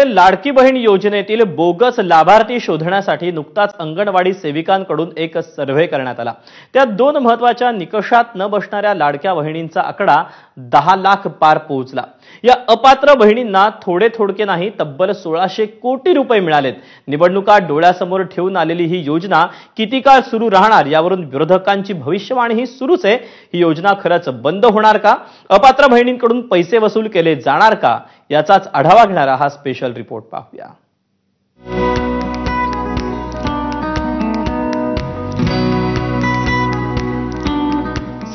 राज्यामध्ये लाडकी बहीण योजनेतील बोगस लाभार्थी शोधण्यासाठी नुकताच अंगणवाडी सेविकांकडून एक सर्व्हे करण्यात आला। त्यात दोन महत्त्वाच्या निकषात न बसणाऱ्या लाडक्या बहिणींचा आकडा 10 लाख पार पोहोचला। या अपात्र बहिणींना थोडके नाही तब्बल 1600 कोटी रुपये मिळालेत। निवडणुका डोळ्यासमोर ठेवून आलेली ही योजना किती काळ सुरू राहणार यावरून विरोधकांची भविष्यवाणी ही सुरूच आहे। ही योजना खरंच बंद होणार का? अपात्र बहिणींकडून पैसे वसूल केले जाणार का? याचाच आढावा घेणारा हा स्पेशल रिपोर्ट पाहूया।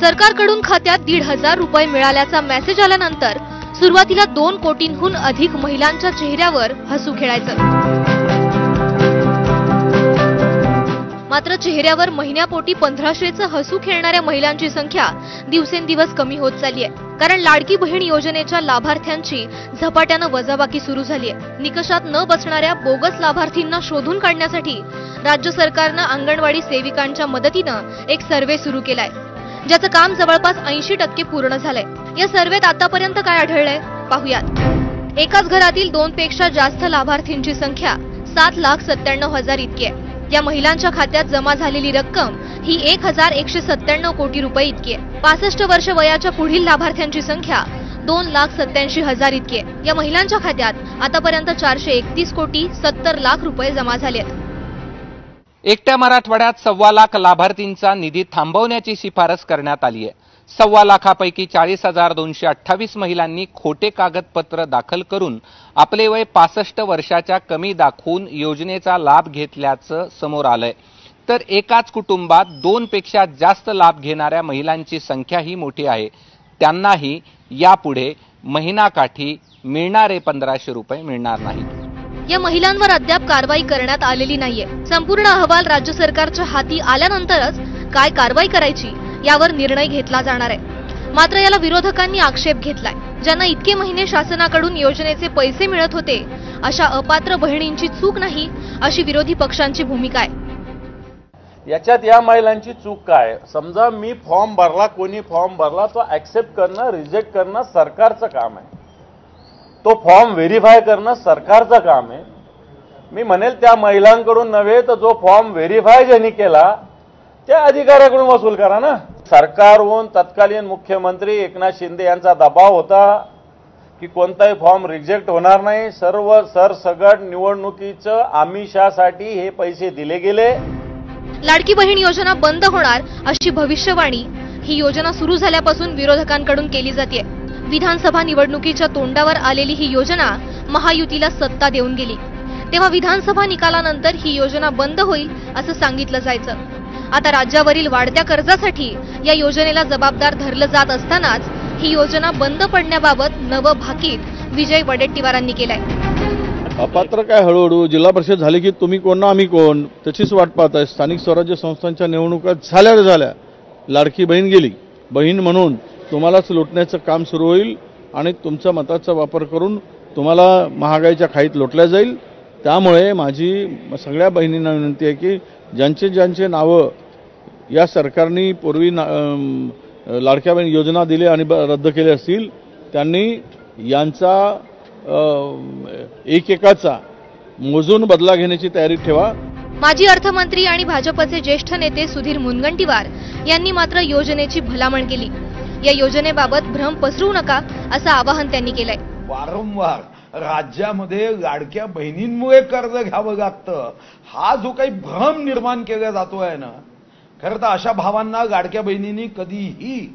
सरकारकडून खात्यात 1,500 रुपये मिळाल्याचा मेसेज आल्यानंतर सुरुवातीला 2 कोटींहून अधिक महिलांच्या चेहऱ्यावर हसू खेळायचं। मात्र चेहऱ्यावर महिन्यापोटी 1500चं हसू खेळणाऱ्या महिलांची संख्या दिवसेंदिवस कमी होत चालली आहे। कारण लाडकी बहीण योजनेच्या लाभार्थ्यांची झपाट्यानं वजाबाकी सुरू झाली आहे। निकषात न बसणाऱ्या बोगस लाभार्थींना शोधून काढण्यासाठी राज्य सरकारनं अंगणवाडी सेविकांच्या मदतीनं एक सर्व्हे सुरू केलाय, ज्याचं काम जवळपास 80% पूर्ण झालंय। या सर्व्हेत आतापर्यंत काय आढळलंय पाहूयात। एकाच घरातील 2 पेक्षा जास्त लाभार्थींची संख्या 7,97,000 इतकी आहे। या महिलांच्या खात्यात जमा झालेली रक्कम ही 1,197 कोटी रुपये इतकी आहे। 65 वर्ष वयाच्या पुढील लाभार्थ्यांची संख्या 2,87,000 इतकी आहे। या महिलांच्या खात्यात आतापर्यंत 431 कोटी 70 लाख रुपये जमा झाले आहेत। एकट्या मराठवाड्यात 1.25 लाख लाभार्थींचा निधी थांबवण्याची शिफारस करण्यात आली आहे। 1.25 लाखापैकी 40,228 महिलांनी खोटे कागदपत्र दाखल करून आपले वय 65 वर्षाच्या कमी दाखवून योजनेचा लाभ घेतल्याचं समोर आलंय। तर एकाच कुटुंबात 2 पेक्षा जास्त लाभ घेणाऱ्या महिलांची संख्याही मोठी आहे। त्यांनाही यापुढे महिनाकाठी मिळणारे 1500 रुपये मिळणार नाहीत। या महिलांवर अद्याप कारवाई करण्यात आलेली नाहीये। संपूर्ण अहवाल राज्य सरकारच्या हाती आल्यानंतरच काय कारवाई करायची यावर निर्णय घेतला जाणार आहे। मात्र याला विरोधकांनी आक्षेप घेतलाय। ज्यांना इतके महिने शासनाकडून योजनेचे पैसे मिळत होते अशा अपात्र बहिणींची चूक नाही अशी विरोधी पक्षांची भूमिका आहे। याच्यात या महिलांची चूक काय? समजा मी फॉर्म भरला, कोणी फॉर्म भरला, तो ऍक्सेप्ट करणं रिजेक्ट करणं सरकारचं काम आहे। तो फॉर्म व्हेरीफाय करणं सरकारचं काम आहे। मी म्हणेल त्या महिलांकडून नव्हे तर जो फॉर्म व्हेरीफाय ज्यांनी केला त्या अधिकाऱ्याकडून वसूल करा ना। सरकारहून तत्कालीन मुख्यमंत्री एकनाथ शिंदे यांचा दबाव होता की कोणताही फॉर्म रिजेक्ट होणार नाही, सर्व सरसगट निवडणुकीचं आमिषासाठी हे पैसे दिले गेले। लाडकी बहीण योजना बंद होणार अशी भविष्यवाणी ही योजना सुरू झाल्यापासून विरोधकांकडून केली जाते। विधानसभा निवडणुकीच्या तोंडावर आलेली ही योजना महायुतीला सत्ता देऊन गेली, तेव्हा विधानसभा निकालानंतर ही योजना बंद होईल असं सांगितलं जायचं। आता राज्यावरील वाढत्या कर्जासाठी या योजनेला जबाबदार धरलं जात असतानाच ही योजना बंद पडण्याबाबत नवं भाकीत विजय वडेट्टीवारांनी केलंय। अपात्र काय हळूहळू जिल्हा परिषद झाली की तुम्ही कोण ना आम्ही कोण त्याचीच वाट पाहताय। स्थानिक स्वराज्य संस्थांच्या निवडणुका झाल्या, लाडकी बहीण गेली, बहीण म्हणून तुम्हालाच लुटण्याचं काम सुरू होईल आणि तुमच्या मताचा वापर करून तुम्हाला महागाईच्या खाईत लोटल्या जाईल। त्यामुळे माझी सगळ्या बहिणींना विनंती आहे की ज्यांचे नावं या सरकारने पूर्वी लाडक्या बहीण योजना दिली आणि रद्द केले असतील त्यांनी यांचा एकेकाचा मोजून बदला घेण्याची तयारी ठेवा। माजी अर्थमंत्री आणि भाजपचे ज्येष्ठ नेते सुधीर मुनगंटीवार यांनी मात्र योजनेची भलामण केली। या योजनेबाबत भ्रम पसरवू नका असं आवाहन त्यांनी केलंय। वारंवार राज्यामध्ये लाडक्या बहिणींमुळे कर्ज घ्यावं लागतं हा जो काही भ्रम निर्माण केला जातोय ना, खरं तर अशा भावांना लाडक्या बहिणींनी कधीही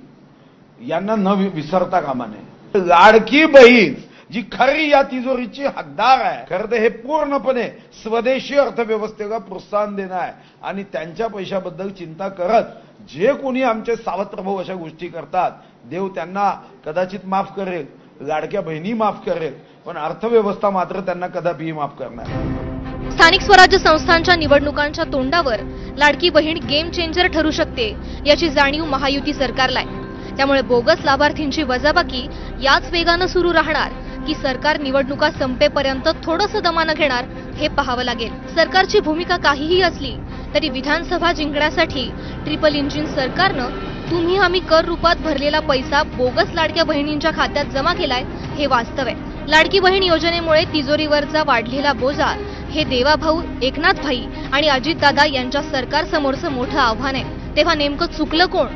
यांना न विसरता कामा नये। लाडकी बहीण जी खरी या तिजोरीची हकदार आहे, खरं तर हे पूर्णपणे स्वदेशी अर्थव्यवस्थेला प्रोत्साहन देणं आहे आणि त्यांच्या पैशाबद्दल चिंता करत जे कोणी आमचे सावत्र भाऊ अशा गोष्टी करतात, देव त्यांना कदाचित माफ करेल, लाडक्या बहिणी माफ करेल, पण अर्थव्यवस्था मात्र त्यांना कदापिही माफ करणार नाही। स्थानिक स्वराज्य संस्थांच्या निवडणुकांच्या तोंडावर लाडकी बहीण गेम चेंजर ठरू शकते याची जाणीव महायुती सरकारला आहे। त्यामुळे बोगस लाभार्थींची वजाबाकी याच वेगानं सुरू राहणार की सरकार निवडणुका संपेपर्यंत थोडंसं दमानं घेणार हे पाहावं लागेल। सरकारची भूमिका काहीही असली तरी विधानसभा जिंकण्यासाठी ट्रिपल इंजिन सरकारनं तुम्ही आम्ही कर रूपात भरलेला पैसा बोगस लाडक्या बहिणींच्या खात्यात जमा केलाय हे वास्तव आहे। लाडकी बहीण योजनेमुळे तिजोरीवरचा वाढलेला बोजा हे देवाभाऊ, एकनाथभाई आणि अजितदादा यांच्या सरकारसमोरचं मोठं आव्हान आहे. तेव्हा नेमकं चुकलं कोण?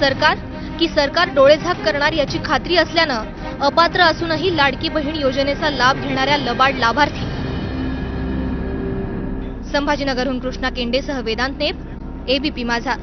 सरकार की सरकार डोळेझाक करणार याची खात्री असल्यानं अपात्र असूनही लाडकी बहीण योजनेचा लाभ घेणाऱ्या लबाड लाभार्थी. संभाजीनगरहून कृष्णा केंडेसह वेदांत नेप, एबीपी माझा.